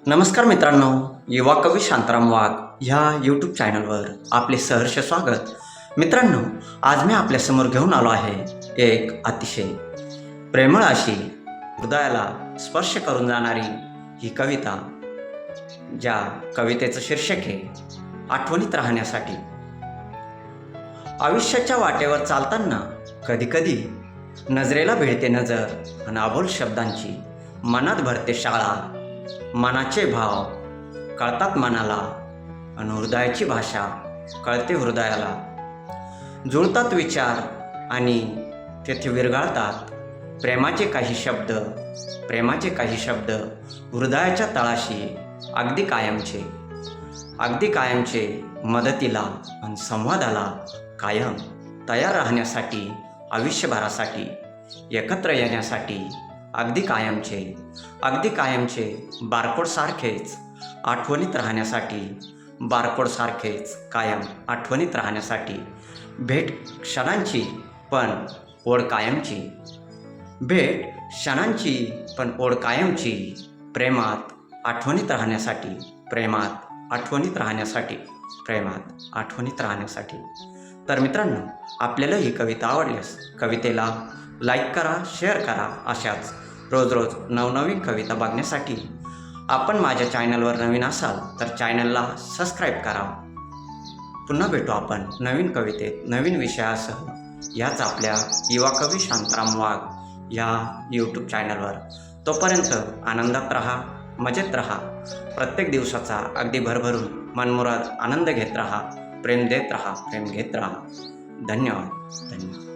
नमस्कार मित्रांनो, युवा कवी शांताराम वाघ ह्या यूट्यूब चॅनलवर आपले सहर्ष स्वागत. मित्रांनो, आज मी आपल्यासमोर घेऊन आलो आहे एक अतिशय प्रेमळ अशी हृदयाला स्पर्श करून जाणारी ही कविता, ज्या कवितेचं शीर्षक आहे आठवणीत राहण्यासाठी. आयुष्याच्या वाटेवर चालताना कधीकधी नजरेला भिडते नजर आणि अबोल शब्दांची, मनात भरते शाळा. मनाचे भाव कळतात मनाला आणि हृदयाची भाषा कळते हृदयाला. जुळतात विचार आणि तेथे विरघळतात प्रेमाचे काही शब्द हृदयाच्या तळाशी अगदी कायमचे मदतीला आणि संवादाला कायम तयार राहण्यासाठी, आयुष्यभरासाठी एकत्र येण्यासाठी अगदी कायमचे बारकोडसारखेच आठवणीत राहण्यासाठी भेट क्षणांची पण ओढ कायमची प्रेमात आठवणीत राहण्यासाठी. तर मित्रांनो, आपल्याला ही कविता आवडल्यास कवितेला लाईक करा, शेअर करा. अशाच रोज नवनवीन कविता बघण्यासाठी आपण माझ्या चॅनलवर नवीन असाल तर चॅनलला सबस्क्राईब करा. पुन्हा भेटू आपण नवीन कवितेत, नवीन विषयासह याच आपल्या युवा कवी शांताराम वाघ या यूट्यूब चॅनलवर. तोपर्यंत आनंदात राहा, मजेत राहा. प्रत्येक दिवसाचा अगदी भरभरून मनमुराद आनंद घेत राहा. प्रेम घेत राहा. धन्यवाद.